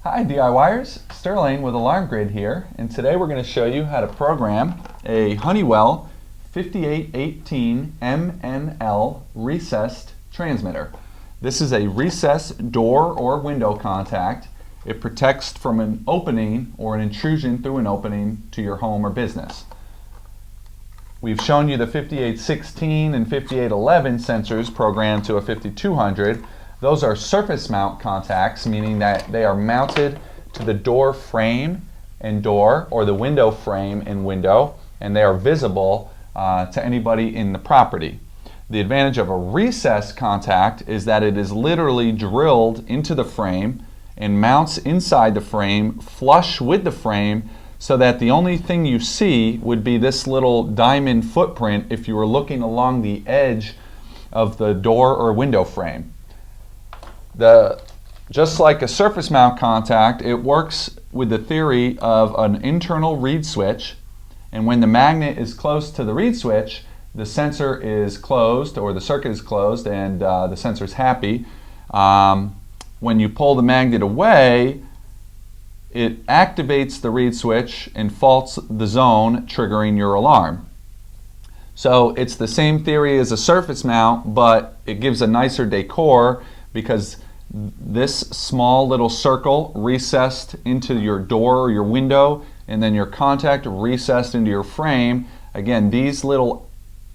Hi DIYers, Sterling with Alarm Grid here, and today we're going to show you how to program a Honeywell 5818MNL recessed transmitter. This is a recessed door or window contact. It protects from an opening or an intrusion through an opening to your home or business. We've shown you the 5816 and 5811 sensors programmed to a 5200. Those are surface mount contacts, meaning that they are mounted to the door frame and door, or the window frame and window, and they are visible to anybody in the property. The advantage of a recessed contact is that it is literally drilled into the frame and mounts inside the frame, flush with the frame, so that the only thing you see would be this little diamond footprint if you were looking along the edge of the door or window frame. Just like a surface mount contact, it works with the theory of an internal reed switch, and when the magnet is close to the reed switch, the sensor is closed, or the circuit is closed, and the sensor is happy. When you pull the magnet away, it activates the reed switch and faults the zone, triggering your alarm. So it's the same theory as a surface mount, but it gives a nicer decor because this small little circle recessed into your door or your window, and then your contact recessed into your frame. Again, these little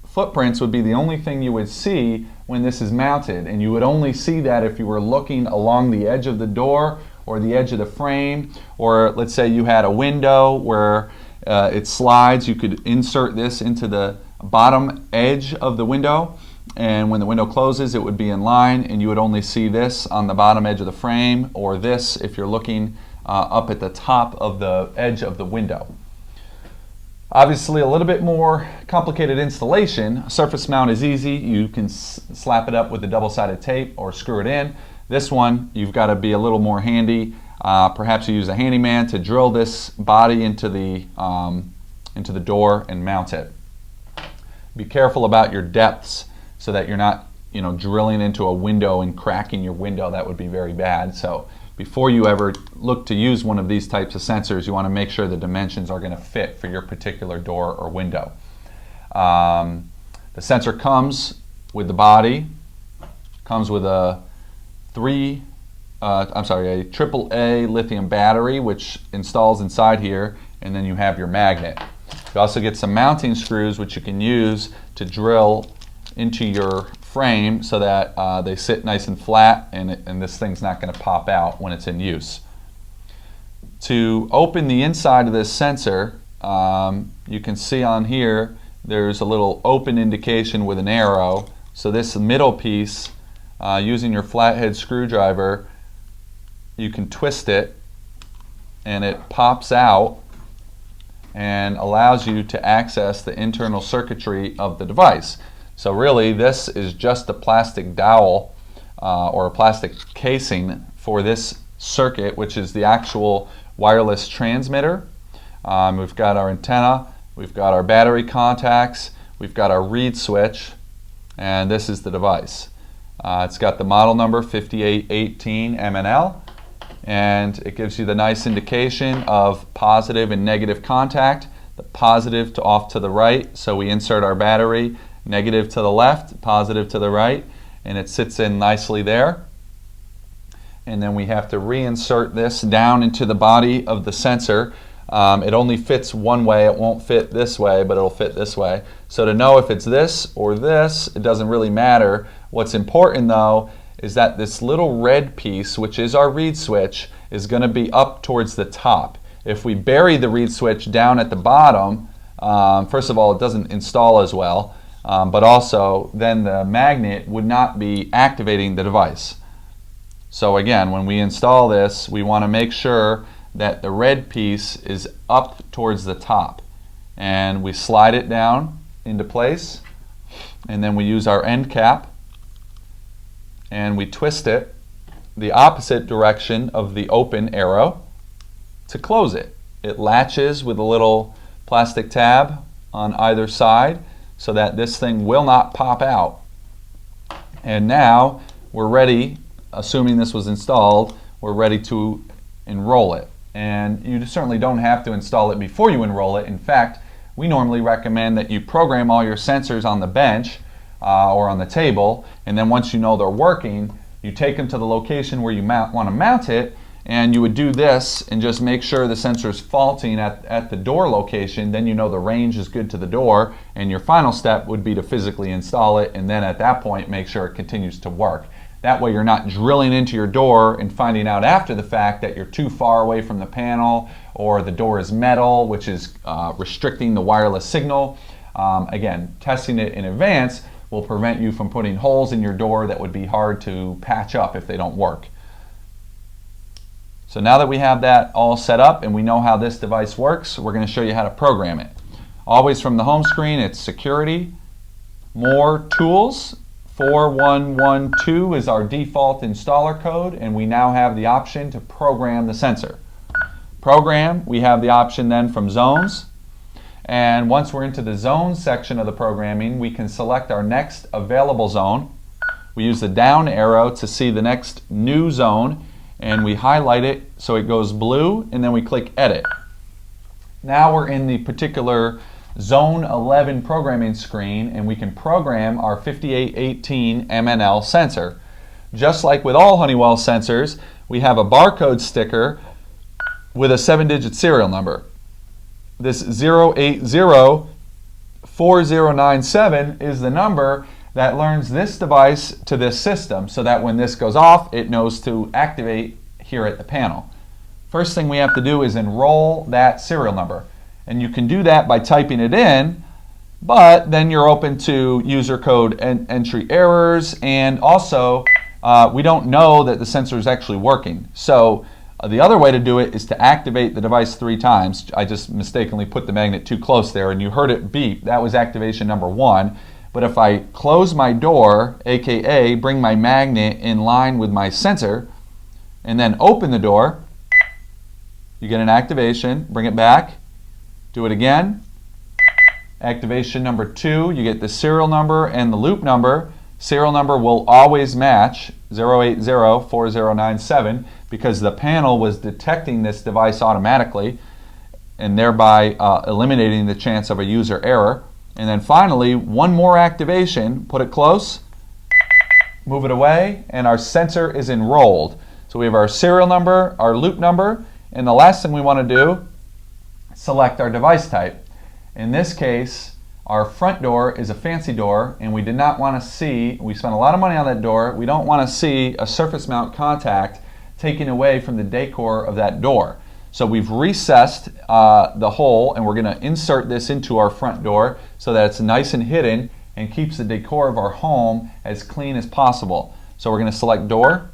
footprints would be the only thing you would see when this is mounted, and you would only see that if you were looking along the edge of the door or the edge of the frame, or let's say you had a window where it slides. You could insert this into the bottom edge of the window, and when the window closes it would be in line, and you would only see this on the bottom edge of the frame, or this if you're looking up at the top of the edge of the window. Obviously a little bit more complicated installation. Surface mount is easy. You can slap it up with the double-sided tape or screw it in. This one you've got to be a little more handy. Perhaps you use a handyman to drill this body into the door and mount it. Be careful about your depths so that you're not, drilling into a window and cracking your window. That would be very bad. So before you ever look to use one of these types of sensors, you want to make sure the dimensions are going to fit for your particular door or window. The sensor comes with the body, comes with a AAA lithium battery, which installs inside here, and then you have your magnet. You also get some mounting screws which you can use to drill into your frame so that they sit nice and flat, and this thing's not going to pop out when it's in use. To open the inside of this sensor, you can see on here there's a little open indication with an arrow. So this middle piece, using your flathead screwdriver, you can twist it and it pops out and allows you to access the internal circuitry of the device. So really this is just a plastic dowel or a plastic casing for this circuit, which is the actual wireless transmitter. We've got our antenna, we've got our battery contacts, we've got our reed switch, and this is the device. It's got the model number 5818MNL, and it gives you the nice indication of positive and negative contact. The positive to off to the right, so we insert our battery, negative to the left, positive to the right, and it sits in nicely there. And then we have to reinsert this down into the body of the sensor. It only fits one way. It won't fit this way, but it'll fit this way. So to know if it's this or this, it doesn't really matter. What's important though is that this little red piece, which is our reed switch, is going to be up towards the top. If we bury the reed switch down at the bottom, first of all, it doesn't install as well, but also then the magnet would not be activating the device. So again, when we install this, we want to make sure that the red piece is up towards the top, and we slide it down into place, and then we use our end cap and we twist it the opposite direction of the open arrow to close it. It latches with a little plastic tab on either side so that this thing will not pop out. And now we're ready, assuming this was installed, we're ready to enroll it. And you certainly don't have to install it before you enroll it. In fact, we normally recommend that you program all your sensors on the bench or on the table, and then once you know they're working, you take them to the location where you want to mount it, and you would do this and just make sure the sensor is faulting at the door location. Then you know the range is good to the door, and your final step would be to physically install it, and then at that point make sure it continues to work. That way you're not drilling into your door and finding out after the fact that you're too far away from the panel, or the door is metal, which is restricting the wireless signal. Again, testing it in advance will prevent you from putting holes in your door that would be hard to patch up if they don't work. So now that we have that all set up and we know how this device works, we're going to show you how to program it. Always from the home screen, it's Security, More, Tools. 4112 is our default installer code, and we now have the option to program the sensor. Program, we have the option then from Zones, and once we're into the Zones section of the programming, we can select our next available zone. We use the down arrow to see the next new zone, and we highlight it so it goes blue, and then we click Edit. Now we're in the particular Zone 11 programming screen, and we can program our 5818MNL sensor. Just like with all Honeywell sensors, we have a barcode sticker with a 7-digit serial number. This 0804097 is the number that learns this device to this system, so that when this goes off, it knows to activate here at the panel. First thing we have to do is enroll that serial number. And you can do that by typing it in, but then you're open to user code entry errors, and also we don't know that the sensor is actually working. So the other way to do it is to activate the device 3 times. I just mistakenly put the magnet too close there and you heard it beep. That was activation number 1. But if I close my door, aka bring my magnet in line with my sensor, and then open the door, you get an activation. Bring it back. Do it again. Activation number 2, you get the serial number and the loop number. Serial number will always match 0804097 because the panel was detecting this device automatically and thereby eliminating the chance of a user error. And then finally, one more activation, put it close, move it away, and our sensor is enrolled. So we have our serial number, our loop number, and the last thing we want to do, select our device type. In this case, our front door is a fancy door, and we did not want to see, we spent a lot of money on that door, we don't want to see a surface mount contact taken away from the decor of that door. So we've recessed the hole, and we're going to insert this into our front door so that it's nice and hidden and keeps the decor of our home as clean as possible. So we're going to select door,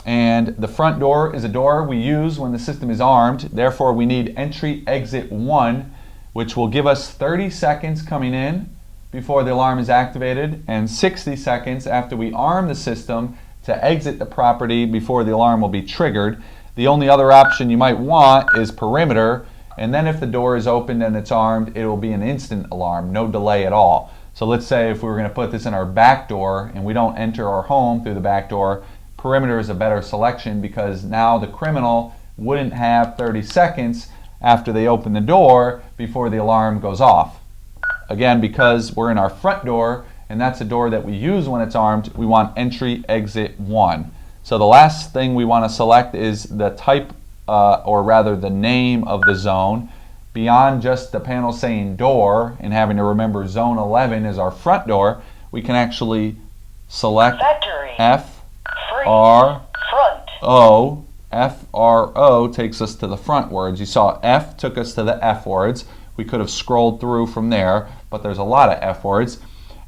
and the front door is a door we use when the system is armed. Therefore we need entry exit 1, which will give us 30 seconds coming in before the alarm is activated and 60 seconds after we arm the system to exit the property before the alarm will be triggered. The only other option you might want is perimeter, and then if the door is opened and it's armed, it will be an instant alarm, no delay at all. So let's say if we were going to put this in our back door and we don't enter our home through the back door, perimeter is a better selection because now the criminal wouldn't have 30 seconds after they open the door before the alarm goes off. Again, because we're in our front door and that's a door that we use when it's armed, we want entry exit 1. So the last thing we want to select is the type, or rather the name of the zone. Beyond just the panel saying door and having to remember zone 11 is our front door, we can actually select F-R-O. F-R-O takes us to the front words. You saw F took us to the F words. We could have scrolled through from there, but there's a lot of F words.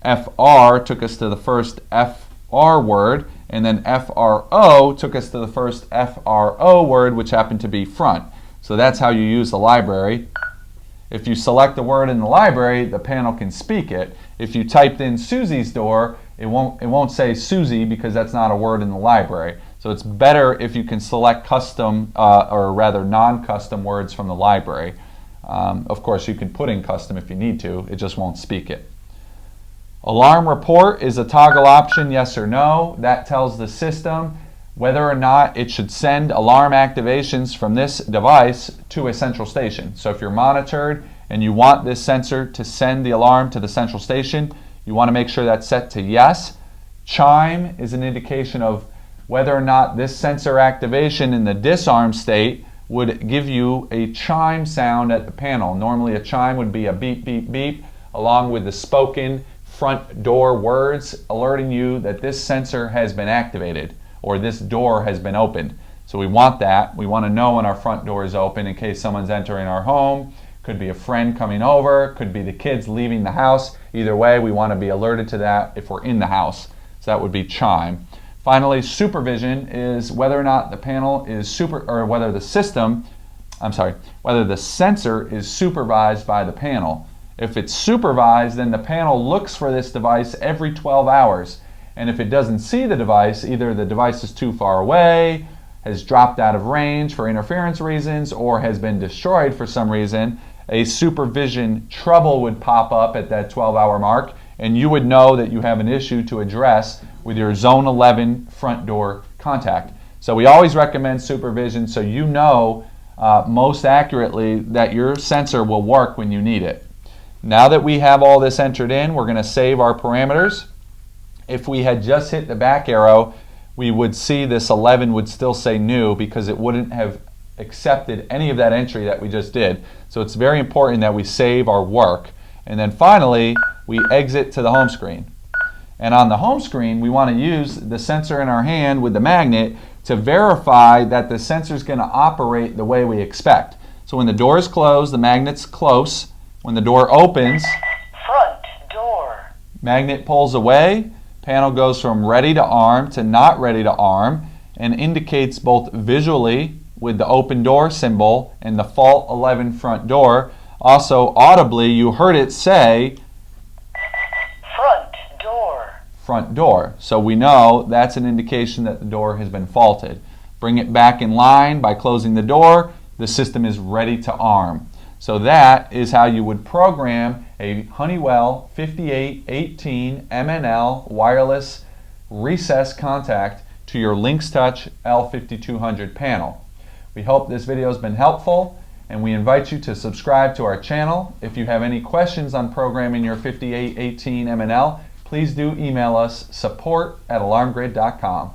F-R took us to the first F-R word, and then F-R-O took us to the first F-R-O word, which happened to be front. So that's how you use the library. If you select the word in the library, the panel can speak it. If you typed in Susie's door, it won't say Susie because that's not a word in the library. So it's better if you can select custom, or rather non-custom words from the library. Of course, you can put in custom if you need to, it just won't speak it. Alarm report is a toggle option, yes or no. That tells the system whether or not it should send alarm activations from this device to a central station. So if you're monitored and you want this sensor to send the alarm to the central station, you want to make sure that's set to yes. Chime is an indication of whether or not this sensor activation in the disarm state would give you a chime sound at the panel. Normally a chime would be a beep, beep, beep, along with the spoken front door words alerting you that this sensor has been activated or this door has been opened. So we want that. We want to know when our front door is open in case someone's entering our home. Could be a friend coming over, could be the kids leaving the house. Either way, we want to be alerted to that if we're in the house. So that would be chime. Finally, supervision is whether or not the panel is whether the sensor is supervised by the panel. If it's supervised, then the panel looks for this device every 12 hours. And if it doesn't see the device, either the device is too far away, has dropped out of range for interference reasons, or has been destroyed for some reason, a supervision trouble would pop up at that 12-hour mark, and you would know that you have an issue to address with your Zone 11 front door contact. So we always recommend supervision so you know most accurately that your sensor will work when you need it. Now that we have all this entered in, we're going to save our parameters. If we had just hit the back arrow, we would see this 11 would still say new because it wouldn't have accepted any of that entry that we just did. So it's very important that we save our work. And then finally, we exit to the home screen. And on the home screen, we want to use the sensor in our hand with the magnet to verify that the sensor is going to operate the way we expect. So when the door is closed, the magnet's close. When the door opens, front door, magnet pulls away. Panel goes from ready to arm to not ready to arm and indicates both visually with the open door symbol and the fault 11 front door. Also audibly, you heard it say front door. So we know that's an indication that the door has been faulted. Bring it back in line by closing the door. The system is ready to arm. So that is how you would program a Honeywell 5818MNL wireless recess contact to your LYNX Touch L5200 panel. We hope this video has been helpful, and we invite you to subscribe to our channel. If you have any questions on programming your 5818MNL, please do email us support@alarmgrid.com.